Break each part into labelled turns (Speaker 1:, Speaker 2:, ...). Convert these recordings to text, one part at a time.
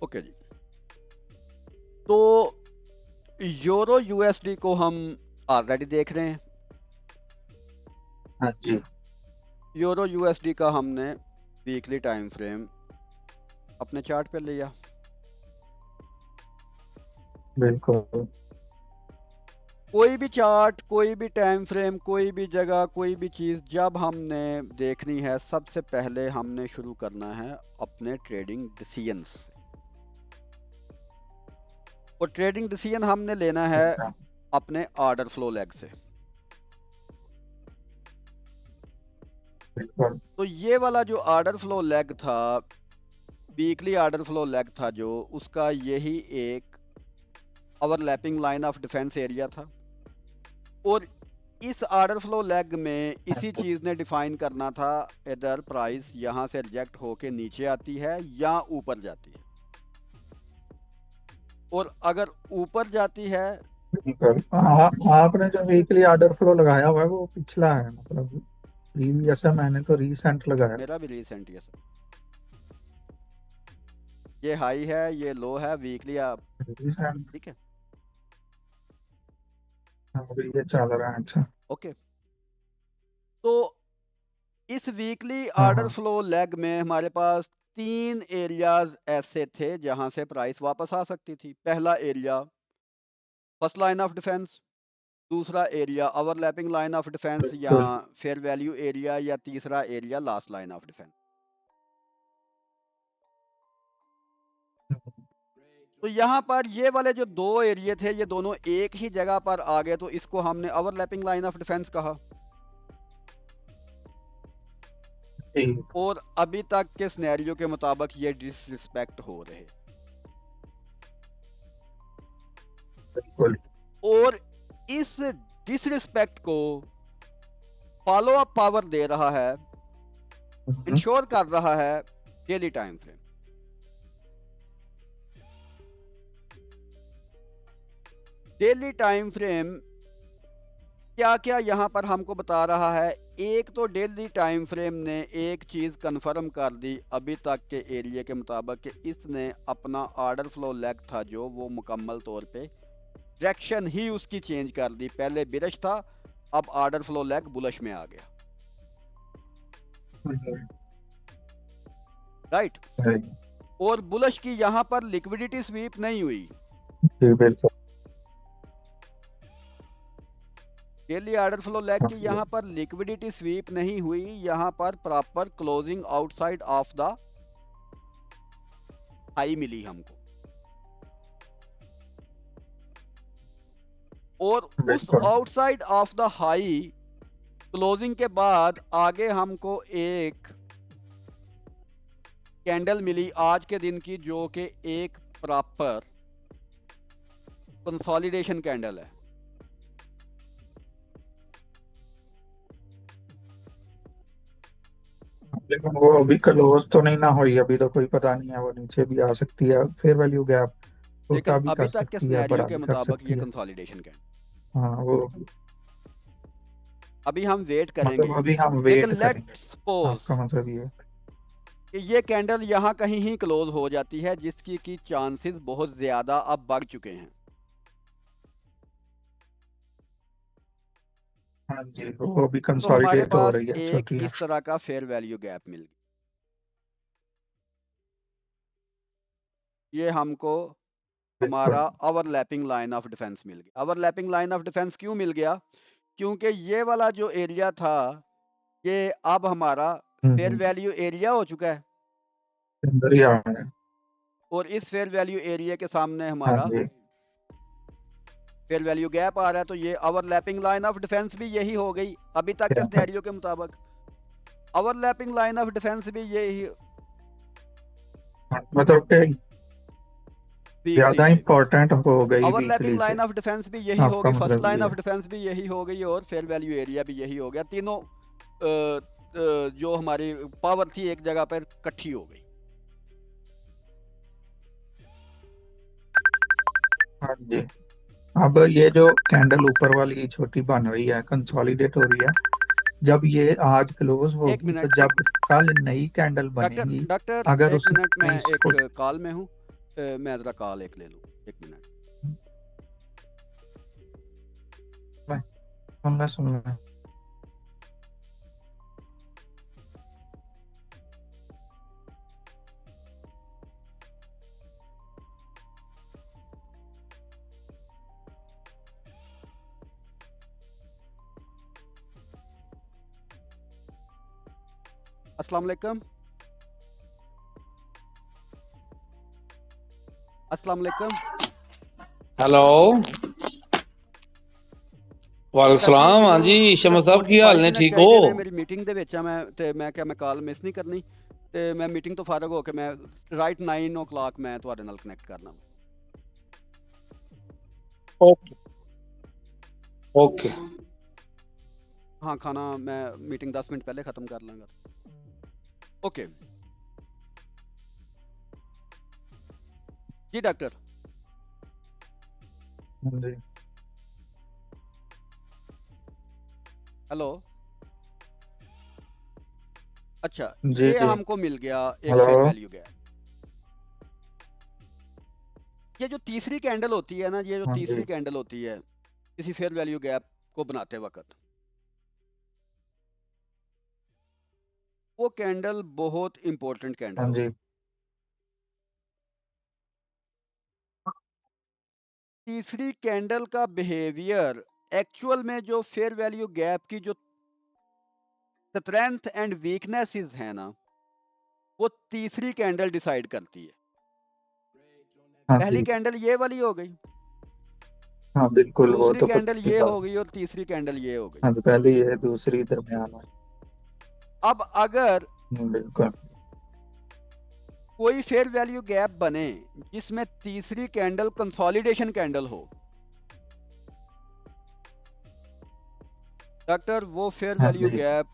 Speaker 1: Okay जी। तो euro USD को हम ऑलरेडी देख रहे हैं।
Speaker 2: हाँ जी,
Speaker 1: यूरो यूएसडी का हमने वीकली टाइम फ्रेम अपने चार्ट पे लिया।
Speaker 2: बिल्कुल।
Speaker 1: कोई भी चार्ट, कोई भी टाइम फ्रेम, कोई भी जगह, कोई भी चीज़ जब हमने देखनी है, सबसे पहले हमने शुरू करना है अपने ट्रेडिंग डिसीजंस से। और ट्रेडिंग डिसीजन हमने लेना है
Speaker 2: अच्छा,
Speaker 1: अपने ऑर्डर फ्लो लेग से।
Speaker 2: बिल्कुल।
Speaker 1: तो ये वाला जो ऑर्डर फ्लो लेग था, वीकली ऑर्डर फ्लो लेग था जो, उसका यही एक overlapping line of defence area था। और इस ऑर्डर फ्लो लेग में
Speaker 2: हाँ
Speaker 1: इसी
Speaker 2: जी,
Speaker 1: चीज़ ने डिफाइन करना था, इधर प्राइस यहाँ से रिजेक्ट होके नीचे आती है या ऊपर जाती है। और अगर ऊपर जाती है,
Speaker 2: बिल्कुल। आपने जो वीकली ऑर्डर फ्लो लगाया हुआ है वो पिछला है, मतलब प्रीवियस है, मैंने तो रीसेंट लगाया।
Speaker 1: मेरा भी रिसेंट ही है सर, ये हाई है, ये लो है, वीकली आप
Speaker 2: रीसेंट।
Speaker 1: ठीक है।
Speaker 2: अभी ये चल रहा है। अच्छा।
Speaker 1: ओके, तो इस वीकली
Speaker 2: हाँ
Speaker 1: ऑर्डर
Speaker 2: हाँ।
Speaker 1: फ्लो लेग में हमारे पास तीन एरियाज ऐसे थे जहां से प्राइस वापस आ सकती थी। पहला area first line of defence, दूसरा area overlapping line of defence या
Speaker 2: बिल्कुल।
Speaker 1: फेयर वैल्यू एरिया, या तीसरा area last line of defence. तो यहाँ पर ये वाले जो दो एरिया थे, ये दोनों एक ही जगह पर आ गए, तो इसको हमने ओवरलैपिंग लाइन ऑफ डिफेंस कहा।
Speaker 2: ठीक।
Speaker 1: और अभी तक के सिनेरियो के मुताबिक ये डिसरिस्पेक्ट हो रहे,
Speaker 2: बिल्कुल।
Speaker 1: और इस डिसरिस्पेक्ट को फॉलो अप पावर दे रहा है,
Speaker 2: हम्म,
Speaker 1: इंश्योर कर रहा है daily time frame. Daily time frame क्या क्या यहाँ पर हमको बता रहा है? एक तो डेली टाइम फ्रेम ने एक चीज़ कंफर्म कर दी अभी तक के एरिया के मुताबिक कि इसने अपना ऑर्डर फ्लो लेग था जो, वो मुकम्मल तौर पे डायरेक्शन ही उसकी चेंज कर दी। पहले बिरश था, अब ऑर्डर फ्लो लेग बुलिश में आ गया।
Speaker 2: हम्म,
Speaker 1: राइट।
Speaker 2: right।
Speaker 1: और बुलिश की यहाँ पर लिक्विडिटी स्वीप नहीं हुई।
Speaker 2: जी बिल्कुल।
Speaker 1: डेली ऑर्डर फ्लो लेग
Speaker 2: हाँ
Speaker 1: की
Speaker 2: जी,
Speaker 1: यहाँ पर लिक्विडिटी स्वीप नहीं हुई, यहाँ पर proper closing outside of the high मिली हमको। और उस
Speaker 2: बिल्कुल।
Speaker 1: Outside of the high closing के बाद आगे हमको एक कैंडल मिली आज के दिन की, जो कि एक प्रॉपर कंसोलिडेशन कैंडल है।
Speaker 2: लेकिन वो अभी क्लोज तो नहीं ना हुई, अभी तो कोई पता नहीं है, वो नीचे भी आ सकती है, फेयर वैल्यू गैप
Speaker 1: लेकिन
Speaker 2: छोटा भी
Speaker 1: अभी
Speaker 2: कर
Speaker 1: तक के
Speaker 2: सकती है,
Speaker 1: सिनेरियो
Speaker 2: बड़ा
Speaker 1: के
Speaker 2: भी कर
Speaker 1: मुताबिक ये
Speaker 2: सकती है।
Speaker 1: कंसोलिडेशन कैंडल,
Speaker 2: हाँ वो,
Speaker 1: अभी हम वेट
Speaker 2: मतलब
Speaker 1: करेंगे।
Speaker 2: अभी हम
Speaker 1: लेकिन
Speaker 2: वेट करेंगे।
Speaker 1: लेट्स सपोज
Speaker 2: आपका मतलब ये है।
Speaker 1: कि ये कैंडल यहाँ कहीं ही क्लोज हो जाती है, जिसकी की चांसेस बहुत ज़्यादा अब बढ़ चुके हैं।
Speaker 2: हाँ जी, वो अभी
Speaker 1: तो हमारे
Speaker 2: कंसोलिडेट हो
Speaker 1: पास
Speaker 2: रही है,
Speaker 1: एक
Speaker 2: छोटी है।
Speaker 1: इस तरह का फेयर वैल्यू गैप मिल गया। ये हमको हमारा
Speaker 2: बिल्कुल।
Speaker 1: ओवरलैपिंग लाइन ऑफ डिफेंस मिल गया। ओवरलैपिंग लाइन ऑफ डिफेंस क्यों मिल गया? क्योंकि ये वाला जो एरिया था, ये अब हमारा फेयर
Speaker 2: हम्म,
Speaker 1: वैल्यू एरिया हो चुका है।
Speaker 2: अंदर ही आ रहा है।
Speaker 1: और इस फेयर वैल्यू एरिया के सामने
Speaker 2: हाँ
Speaker 1: हमारा
Speaker 2: जी।
Speaker 1: फेयर वैल्यू गैप आ रहा है, तो ये ओवरलैपिंग लाइन ऑफ डिफेंस भी यही हो गई अभी तक के
Speaker 2: क्या था?
Speaker 1: सिनेरियो के मुताबिक। ओवरलैपिंग लाइन ऑफ डिफेंस भी यही
Speaker 2: मतलब कि
Speaker 1: वीकली
Speaker 2: ज्यादा
Speaker 1: से।
Speaker 2: इम्पोर्टेंट हो गई
Speaker 1: ओवरलैपिंग
Speaker 2: वीकली से।
Speaker 1: लाइन ऑफ डिफेंस भी यही
Speaker 2: आपका
Speaker 1: होगी, फर्स्ट
Speaker 2: मतलब
Speaker 1: लाइन
Speaker 2: ये
Speaker 1: ऑफ
Speaker 2: है।
Speaker 1: डिफेंस भी यही हो गई, और फेयर वैल्यू एरिया भी यही हो गया। तीनों जो हमारी पावर थी एक जगह पर इकट्ठी हो गई।
Speaker 2: हाँ जी। अब ये जो कैंडल ऊपर वाली छोटी बन रही है, कंसोलिडेट हो रही है, जब ये आज क्लोज
Speaker 1: एक
Speaker 2: होगी तो
Speaker 1: मिनट,
Speaker 2: जब कल नई कैंडल
Speaker 1: डॉक्टर
Speaker 2: बनेगी,
Speaker 1: डॉक्टर
Speaker 2: अगर
Speaker 1: एक मिनट,
Speaker 2: उसने
Speaker 1: मैं
Speaker 2: इसको।
Speaker 1: एक कॉल में हूँ। मैं ज़रा कॉल एक ले लूँ, 1 मिनट।
Speaker 2: सुन रहा।
Speaker 1: अस्सलाम वालेकुम। अस्सलाम वालेकुम।
Speaker 3: हेलो वालेकुम
Speaker 1: डॉक्टर
Speaker 3: सलाम। हाँ
Speaker 1: ਮੈਨੂੰ
Speaker 3: जी
Speaker 1: ਸਿਰਫ
Speaker 3: शमस साहब की
Speaker 1: 45
Speaker 3: हाल ने
Speaker 1: ਮਿੰਟ
Speaker 3: ठीक हो?
Speaker 1: ਚਾਹੀਦੇ ਨੇ, ਮੇਰੀ ਮੀਟਿੰਗ ਦੇ ਵਿੱਚ ਆ ਮੈਂ, ਤੇ ਮੈਂ ਕਿਹਾ ਮੈਂ ਕਾਲ ਮਿਸ ਨਹੀਂ ਕਰਨੀ, ਤੇ ਮੈਂ ਮੀਟਿੰਗ ਤੋਂ ਫਾਰਗ ਹੋ ਕੇ ਮੈਂ ਰਾਈਟ 9 o'clock ਮੈਂ ਤੁਹਾਡੇ ਨਾਲ ਕਨੈਕਟ ਕਰਨਾ।
Speaker 3: ओके ओके
Speaker 1: हाँ, खाना मैं मीटिंग 10 मिनट पहले ख़त्म कर लूँगा। ओके जी डॉक्टर।
Speaker 2: हाँ जी
Speaker 1: हेलो। अच्छा,
Speaker 2: जी
Speaker 1: ये
Speaker 2: जी।
Speaker 1: हमको मिल गया एक
Speaker 2: हेलो।
Speaker 1: Fair value gap. ये जो तीसरी कैंडल होती है ना, ये जो
Speaker 2: हाँ
Speaker 1: तीसरी
Speaker 2: जी
Speaker 1: कैंडल होती है किसी फेयर वैल्यू गैप को बनाते वक्त, वो कैंडल बहुत इंपॉर्टेंट कैंडल
Speaker 2: हाँ
Speaker 1: होती
Speaker 2: जी।
Speaker 1: है। तीसरी कैंडल का बिहेवियर एक्चुअल में जो फेयर वैल्यू गैप की जो स्ट्रेंथ एंड वीकनेसेस है ना, वो तीसरी कैंडल डिसाइड करती है।
Speaker 2: हाँ
Speaker 1: पहली
Speaker 2: जी।
Speaker 1: कैंडल ये वाली हो गई,
Speaker 2: हाँ बिल्कुल, वो
Speaker 1: दूसरी
Speaker 2: तो
Speaker 1: कैंडल
Speaker 2: पक्की
Speaker 1: ये
Speaker 2: बात।
Speaker 1: हो गई और तीसरी कैंडल ये हो गई।
Speaker 2: हाँ तो पहली है, दूसरी दरमियान है।
Speaker 1: अब अगर
Speaker 2: बिल्कुल।
Speaker 1: कोई फेयर वैल्यू गैप बने जिसमें तीसरी कैंडल कंसोलिडेशन कैंडल हो, डॉक्टर, वो फेयर
Speaker 2: हाँ
Speaker 1: वैल्यू
Speaker 2: जी
Speaker 1: गैप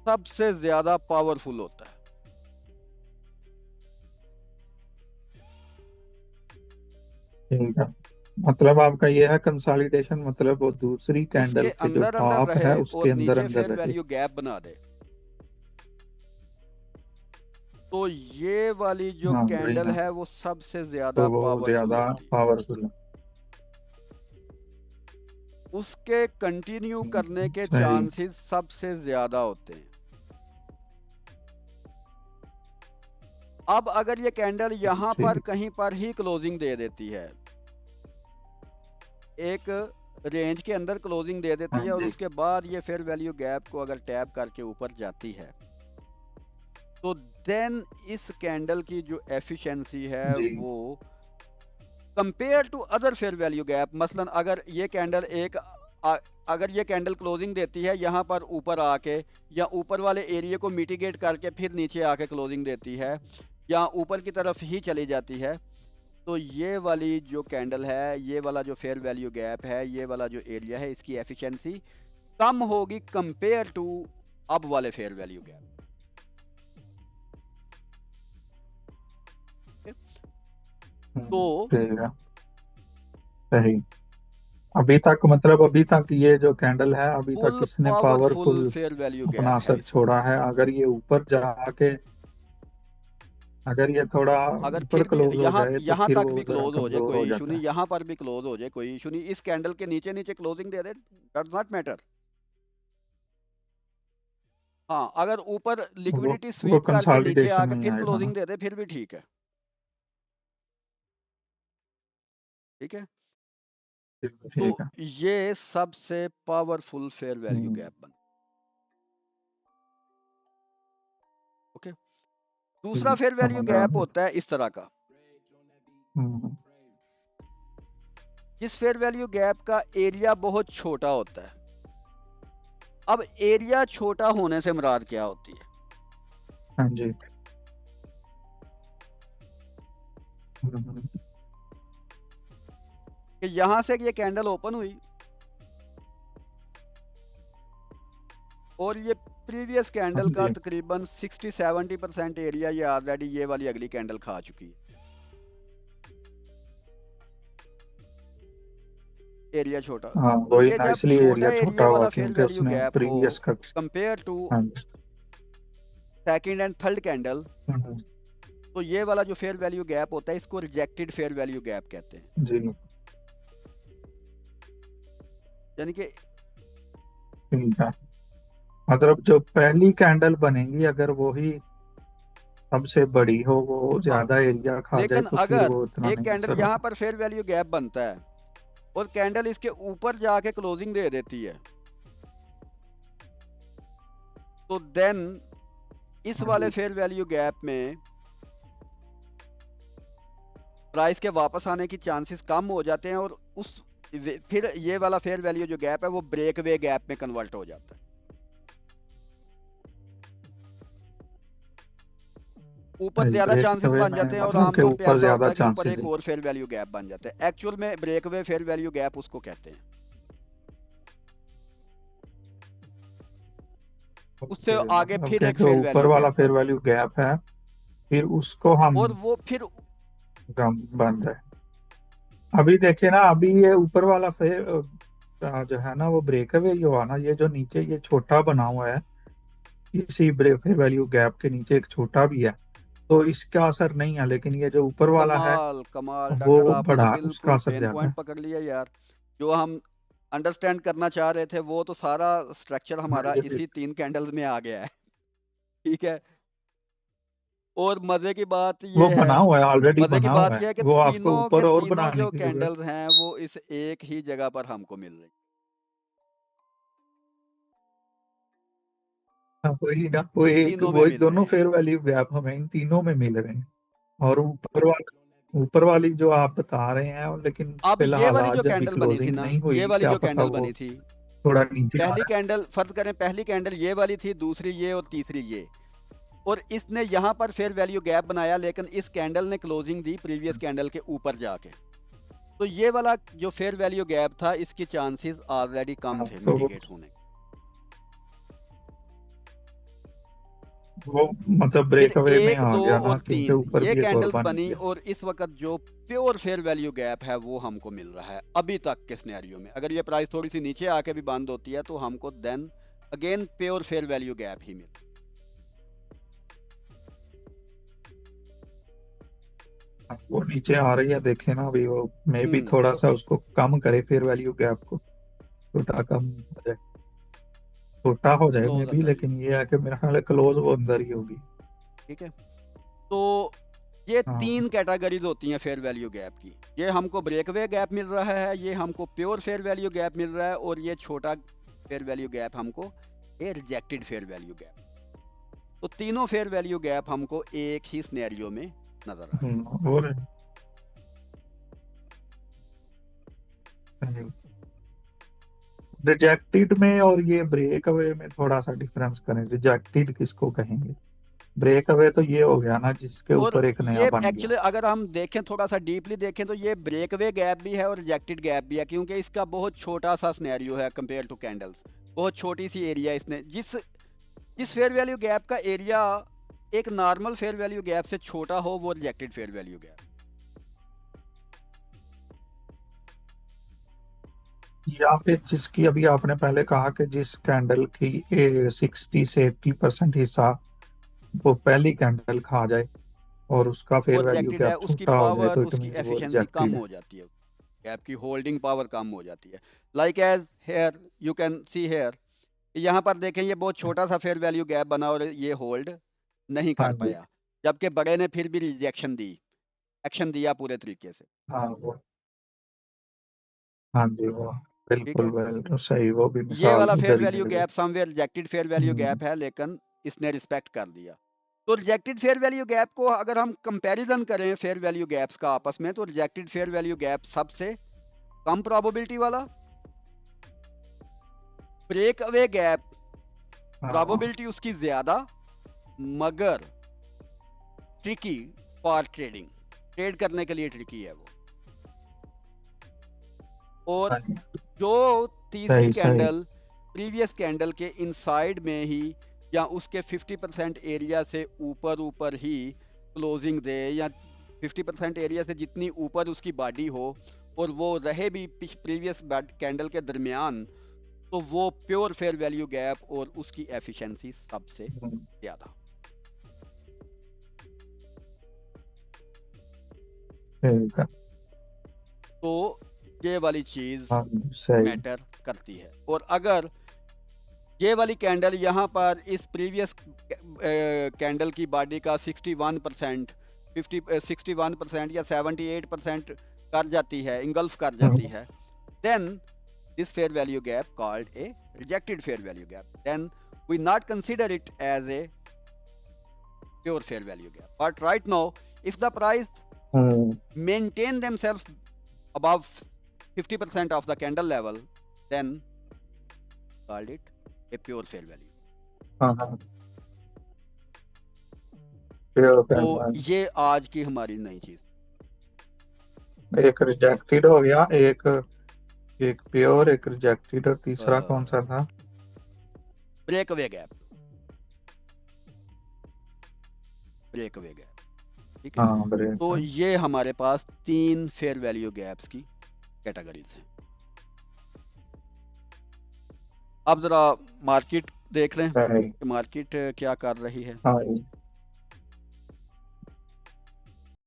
Speaker 1: सबसे ज्यादा पावरफुल होता है।
Speaker 2: ठीक है। मतलब आपका ये है कंसोलिडेशन, मतलब वो दूसरी कैंडल
Speaker 1: उसके
Speaker 2: के जो
Speaker 1: अंदर अंदर
Speaker 2: टॉप
Speaker 1: रहे
Speaker 2: है उसके
Speaker 1: और
Speaker 2: अंदर
Speaker 1: नीचे
Speaker 2: अंदर
Speaker 1: फेयर
Speaker 2: रहे।
Speaker 1: वैल्यू गैप बना दे, तो ये वाली जो
Speaker 2: हाँ वही
Speaker 1: कैंडल
Speaker 2: ना,
Speaker 1: है वो सबसे ज्यादा
Speaker 2: तो वो
Speaker 1: पावरफुल
Speaker 2: ज्यादा
Speaker 1: होती है।
Speaker 2: पावरफुल है।
Speaker 1: उसके कंटिन्यू करने के
Speaker 2: सही।
Speaker 1: चांसेस सबसे ज्यादा होते हैं। अब अगर ये कैंडल यहाँ पर
Speaker 2: ठीक।
Speaker 1: कहीं पर ही क्लोजिंग दे देती है, एक रेंज के अंदर क्लोजिंग दे देती
Speaker 2: हाँ
Speaker 1: है और
Speaker 2: जी
Speaker 1: उसके बाद ये फेयर वैल्यू गैप को अगर टैप करके ऊपर जाती है, तो देन इस कैंडल की जो एफिशिएंसी है
Speaker 2: जी।
Speaker 1: वो compare to other fair value gap, मसलन अगर ये कैंडल अगर ये कैंडल क्लोजिंग देती है यहाँ पर ऊपर आके, या ऊपर वाले एरिया को मिटिगेट करके फिर नीचे आके क्लोजिंग देती है, या ऊपर की तरफ ही चली जाती है, तो ये वाली जो कैंडल है, ये वाला जो फेयर वैल्यू गैप है, ये वाला जो एरिया है, इसकी एफिशिएंसी कम होगी कंपेयर टू अब वाले फेयर वैल्यू गैप। तो
Speaker 2: ठीक है। सही। अभी तक मतलब अभी तक ये जो कैंडल है अभी तक
Speaker 1: फुल
Speaker 2: किसने
Speaker 1: पावरफुल
Speaker 2: पावरफुल
Speaker 1: फेयर वैल्यू
Speaker 2: अपना
Speaker 1: गैप है
Speaker 2: असर
Speaker 1: इसमें।
Speaker 2: छोड़ा है? अगर ये ऊपर जाके, अगर ये थोड़ा
Speaker 1: अगर
Speaker 2: ऊपर
Speaker 1: फिर भी
Speaker 2: क्लोज हो
Speaker 1: यहाँ
Speaker 2: जाए तो
Speaker 1: यहाँ
Speaker 2: फिर
Speaker 1: तक
Speaker 2: वो
Speaker 1: भी
Speaker 2: जरा
Speaker 1: क्लोज हो जाए
Speaker 2: कमजोर हो
Speaker 1: कोई इशू
Speaker 2: जाता
Speaker 1: नहीं,
Speaker 2: है।
Speaker 1: यहाँ पर भी क्लोज हो जाए कोई इशू नहीं, इस कैंडल के नीचे नीचे closing they they, does not matter. हाँ, अगर ऊपर
Speaker 2: वो
Speaker 1: लिक्विडिटी
Speaker 2: वो
Speaker 1: स्वीप करके नीचे
Speaker 2: कंसोलिडेशन
Speaker 1: आके
Speaker 2: में ही
Speaker 1: फिर
Speaker 2: आएगा
Speaker 1: क्लोजिंग
Speaker 2: ना।
Speaker 1: दे दे, फिर भी ठीक है। ठीक है, तो
Speaker 2: ठीक है।
Speaker 1: ये सबसे पावरफुल फेयर वैल्यू गैप बन। ओके, दूसरा फेयर वैल्यू
Speaker 2: समझ रहा
Speaker 1: गैप
Speaker 2: हूँ।
Speaker 1: होता है इस तरह का,
Speaker 2: हम्म,
Speaker 1: जिस फेयर वैल्यू गैप का एरिया बहुत छोटा होता है। अब एरिया छोटा होने से मुराद क्या होती है?
Speaker 2: हाँ जी। हम्म,
Speaker 1: कि यहाँ से ये कैंडल ओपन हुई और ये प्रीवियस
Speaker 2: हाँ
Speaker 1: कैंडल का
Speaker 2: जी।
Speaker 1: तकरीबन 60-70% एरिया ये ऑलरेडी ये वाली अगली कैंडल खा चुकी है। एरिया छोटा,
Speaker 2: हाँ
Speaker 1: तो
Speaker 2: वही
Speaker 1: ये
Speaker 2: ना,
Speaker 1: जब
Speaker 2: इसलिए
Speaker 1: छोटा
Speaker 2: एरिया छोटा
Speaker 1: एरिया
Speaker 2: हुआ
Speaker 1: वाला फेयर
Speaker 2: क्योंकि
Speaker 1: वैल्यू
Speaker 2: उसने
Speaker 1: गैप हो
Speaker 2: प्रीवियस का।
Speaker 1: कंपेयर टू
Speaker 2: हाँ जी।
Speaker 1: सेकंड एंड थर्ड कैंडल,
Speaker 2: हम्म,
Speaker 1: तो ये वाला जो फेयर वैल्यू गैप होता है इसको रिजेक्टेड फेयर वैल्यू गैप कहते हैं।
Speaker 2: जी
Speaker 1: यानी कि
Speaker 2: ठीक है। मतलब जो पहली कैंडल बनेगी अगर वो ही सबसे बड़ी हो, वो
Speaker 1: हाँ,
Speaker 2: ज्यादा एरिया खा जाए
Speaker 1: लेकिन
Speaker 2: तो फिर
Speaker 1: अगर
Speaker 2: वो इतना
Speaker 1: एक
Speaker 2: नहीं
Speaker 1: कैंडल
Speaker 2: असर
Speaker 1: यहाँ
Speaker 2: होता।
Speaker 1: पर फेयर वैल्यू गैप बनता है और कैंडल इसके ऊपर जाके क्लोजिंग दे देती है, तो देन इस
Speaker 2: हाँ
Speaker 1: वाले
Speaker 2: जी।
Speaker 1: फेयर वैल्यू गैप में प्राइस के वापस आने की चांसेस कम हो जाते हैं और फिर ये वाला फेयर वैल्यू जो गैप है वो ब्रेक वे गैप में कन्वर्ट हो जाता है। ऊपर ज्यादा
Speaker 2: ब्रेक
Speaker 1: चांसेस
Speaker 2: अवे
Speaker 1: बन
Speaker 2: में
Speaker 1: जाते हैं और
Speaker 2: मतलब के
Speaker 1: आमतौर पे
Speaker 2: ऊपर
Speaker 1: ऐसा
Speaker 2: ज्यादा
Speaker 1: होता है कि ऊपर
Speaker 2: चांसेस
Speaker 1: एक
Speaker 2: है।
Speaker 1: और फेयर वैल्यू गैप बन जाता है। एक्चुअल में ब्रेक वे फेयर वैल्यू गैप उसको कहते हैं। उससे
Speaker 2: ओके,
Speaker 1: आगे
Speaker 2: मतलब
Speaker 1: फिर
Speaker 2: के
Speaker 1: एक
Speaker 2: जो
Speaker 1: फेयर
Speaker 2: ऊपर
Speaker 1: वैल्यू
Speaker 2: वाला
Speaker 1: गैप
Speaker 2: फेयर
Speaker 1: बनता
Speaker 2: वैल्यू गैप है फिर उसको हम
Speaker 1: है और वो फिर
Speaker 2: कम बन जाए। अभी देखिए ना, अभी ये ऊपर वाला फेयर जो है ना वो ब्रेक अवे ही हुआ ना। ये जो नीचे ये छोटा बना हुआ है, इसी ब्रेक फेयर वैल्यू गैप के नीचे एक छोटा भी है, तो इसका असर नहीं है, लेकिन ये जो ऊपर वाला है
Speaker 1: कमाल कमाल डॉक्टर,
Speaker 2: वो
Speaker 1: आपने तो
Speaker 2: बड़ा, उसका
Speaker 1: बिल्कुल
Speaker 2: असर
Speaker 1: पेन
Speaker 2: ज्यादा
Speaker 1: पॉइंट
Speaker 2: है।
Speaker 1: पकड़ लिया यार। जो हम अंडरस्टैंड करना चाह रहे थे वो तो सारा स्ट्रक्चर
Speaker 2: हाँ
Speaker 1: हमारा
Speaker 2: ये
Speaker 1: इसी 3 कैंडल्स में आ गया है। ठीक है। और मजे की बात
Speaker 2: वो
Speaker 1: ये
Speaker 2: बना
Speaker 1: है,
Speaker 2: हुआ है, ऑलरेडी
Speaker 1: मजे की
Speaker 2: बना हुआ
Speaker 1: बात
Speaker 2: है,
Speaker 1: ये है कि
Speaker 2: वो आपको
Speaker 1: तीनों के
Speaker 2: ऊपर और
Speaker 1: तीनों
Speaker 2: बनाने
Speaker 1: जो
Speaker 2: की जरूरत।
Speaker 1: कैंडल्स हैं वो इस एक ही जगह पर हमको मिल रही।
Speaker 2: हाँ, वही ना, वो एक
Speaker 1: तीनों में
Speaker 2: वही
Speaker 1: मिल रहे
Speaker 2: दोनों
Speaker 1: हैं।
Speaker 2: फेयर वैल्यू गैप हमें इन तीनों में मिल रहे हैं। और ऊपर वाली जो आप बता रहे हैं, लेकिन
Speaker 1: अब ये
Speaker 2: फिलहाल
Speaker 1: वाली
Speaker 2: आज
Speaker 1: जो
Speaker 2: जब भी
Speaker 1: कैंडल बनी थी
Speaker 2: क्लोजिंग
Speaker 1: ना,
Speaker 2: नहीं
Speaker 1: ये
Speaker 2: हुई,
Speaker 1: वाली
Speaker 2: क्या
Speaker 1: जो
Speaker 2: पता
Speaker 1: कैंडल
Speaker 2: वो
Speaker 1: बनी थी,
Speaker 2: थोड़ा नीचे आ
Speaker 1: पहली
Speaker 2: रहा
Speaker 1: कैंडल फर्ज करें, पहली कैंडल ये वाली थी, दूसरी ये और तीसरी ये, और इसने यहाँ पर फेयर वैल्यू गैप बनाया, लेकिन इस कैंडल ने क्लोजिंग दी प्रीवियस कैंडल के ऊपर जाके। तो ये वाला जो फेयर वैल्यू गैप था इसकी चांसेस ऑलरेडी
Speaker 2: है।
Speaker 1: कम
Speaker 2: हाँ,
Speaker 1: थे
Speaker 2: तो
Speaker 1: मिटिगेट होने के।
Speaker 2: वो मतलब
Speaker 1: फिर
Speaker 2: ब्रेक अवे में
Speaker 1: एक
Speaker 2: आ
Speaker 1: दो
Speaker 2: गया ना,
Speaker 1: और
Speaker 2: क्योंकि
Speaker 1: तीन
Speaker 2: ऊपर
Speaker 1: ये
Speaker 2: भी एक और
Speaker 1: कैंडल्स
Speaker 2: बन
Speaker 1: बनी
Speaker 2: गया।
Speaker 1: और इस वक्त जो प्योर फेयर वैल्यू गैप है वो हमको मिल रहा है अभी तक के सिनेरियो में। अगर ये प्राइस थोड़ी सी नीचे आके भी बंद होती है तो हमको then again pure fair value gap ही मिल।
Speaker 2: वो नीचे आ रही है, देखे ना अभी, वो मे भी
Speaker 1: हम्म
Speaker 2: थोड़ा सा उसको कम करे फेयर वैल्यू गैप को, छोटा कम हो जाए, छोटा हो जाए मे
Speaker 1: क्लोज
Speaker 2: भी,
Speaker 1: अंदर ही हो।
Speaker 2: लेकिन ये है कि मेरा ख्याल है क्लोज वो अंदर ही होगी।
Speaker 1: ठीक है। तो ये
Speaker 2: हाँ
Speaker 1: 3 कैटेगरीज होती हैं फेयर वैल्यू गैप की। ये हमको ब्रेकवे गैप मिल रहा है, ये हमको प्योर फेयर वैल्यू गैप मिल रहा है, और ये छोटा फेयर वैल्यू गैप हमको ये रिजेक्टेड फेयर वैल्यू गैप। तो तीनों फेयर वैल्यू गैप हमको एक ही सिनेरियो में नजर आ रहे हैं।
Speaker 2: और रिजेक्टेड में और ये ब्रेक अवे में थोड़ा सा डिफरेंस करें। रिजेक्टेड किसको कहेंगे? ब्रेक अवे तो ये हो गया ना जिसके
Speaker 1: और
Speaker 2: ऊपर एक नया
Speaker 1: ये
Speaker 2: बन गया।
Speaker 1: एक्चुअली अगर हम देखें, थोड़ा सा डीपली देखें, तो ये ब्रेकवे गैप भी है और रिजेक्टेड गैप भी है, क्योंकि इसका बहुत छोटा सा सिनेरियो है कंपेयर टू कैंडल्स। बहुत छोटी सी एरिया इसने, जिस फेयर वैल्यू गैप का एरिया एक नॉर्मल फेयर वैल्यू गैप से छोटा हो वो रिजेक्टेड फेयर वैल्यू गैप।
Speaker 2: या फिर जिसकी अभी आपने पहले कहा कि जिस कैंडल की 60 से 80% हिस्सा वो पहली कैंडल खा जाए और उसका
Speaker 1: वो
Speaker 2: फेयर वैल्यू
Speaker 1: रिजेक्टेड है,
Speaker 2: गैप
Speaker 1: उसकी
Speaker 2: छोटा हो जाए,
Speaker 1: पावर
Speaker 2: तो इट
Speaker 1: उसकी
Speaker 2: मीन वो
Speaker 1: एफिशिएंसी कम
Speaker 2: रिजेक्टेड है।
Speaker 1: हो जाती है, गैप की होल्डिंग पावर कम हो जाती है। Like as here you can see here, यहाँ पर देखें ये बहुत छोटा सा फेयर वैल्यू गैप बना और ये होल्ड नहीं
Speaker 2: हाँ
Speaker 1: कर
Speaker 2: जी।
Speaker 1: पाया, जबकि बड़े ने फिर भी रिजेक्शन दी, एक्शन दिया पूरे तरीके से।
Speaker 2: हाँ वो, हाँ जी वो,
Speaker 1: ठीक
Speaker 2: बिल्कुल
Speaker 1: है।
Speaker 2: बिल्कुल सही, वो भी
Speaker 1: ये
Speaker 2: मिसाल
Speaker 1: वाला फेयर
Speaker 2: उधर ही
Speaker 1: वैल्यू
Speaker 2: मिल गई।
Speaker 1: Gap somewhere rejected fair value
Speaker 2: hmm,
Speaker 1: gap है, लेकिन इसने रिस्पेक्ट कर दिया। तो रिजेक्टेड फेयर वैल्यू गैप को अगर हम कंपैरिजन करें फेयर वैल्यू गैप्स का आपस में, तो रिजेक्टेड फेयर वैल्यू गैप सबसे कम प्रोबेबिलिटी वाला, ब्रेक अवे गैप
Speaker 2: हाँ
Speaker 1: प्रोबेबिलिटी उसकी ज्यादा, मगर ट्रिकी फॉर ट्रेडिंग, ट्रेड करने के लिए ट्रिकी है वो। और
Speaker 2: हाँ जी,
Speaker 1: जो तीसरी
Speaker 2: सही सही।
Speaker 1: कैंडल प्रीवियस कैंडल के इनसाइड में ही या उसके 50% एरिया से ऊपर ही क्लोजिंग दे, या 50% एरिया से जितनी ऊपर उसकी बॉडी हो और वो रहे भी प्रीवियस कैंडल के दरमियान, तो वो प्योर फेयर वैल्यू गैप और उसकी एफिशिएंसी सबसे
Speaker 2: हम्म,
Speaker 1: ज़्यादा।
Speaker 2: ठीक है।
Speaker 1: तो ये वाली चीज़
Speaker 2: हाँ सही।
Speaker 1: मैटर करती है। और अगर ये वाली कैंडल यहाँ पर इस प्रीवियस कैंडल की बॉडी का 61%, 61% या 78% कर जाती है, इंगल्फ कर जाती है, then this fair value gap called a rejected fair value gap. Then we not consider it as a pure fair value gap. But right now, if the price maintain themselves above 50% of the candle level, then called it a pure fair value.
Speaker 2: हाँ हाँ pure fair
Speaker 1: तो
Speaker 2: value।
Speaker 1: ये आज की हमारी नई चीज।
Speaker 2: एक रिजेक्टेड हो गया, एक प्योर, एक रिजेक्टेड, और तीसरा कौन सा था?
Speaker 1: Breakaway gap. Breakaway gap, ठीक है।
Speaker 2: हाँ ब्रेक।
Speaker 1: तो ये हमारे पास 3 फेयर वैल्यू गैप्स की कैटेगरीज हैं। अब जरा मार्केट देख लें
Speaker 2: सही।
Speaker 1: कि मार्केट क्या कर रही है।
Speaker 2: हाँ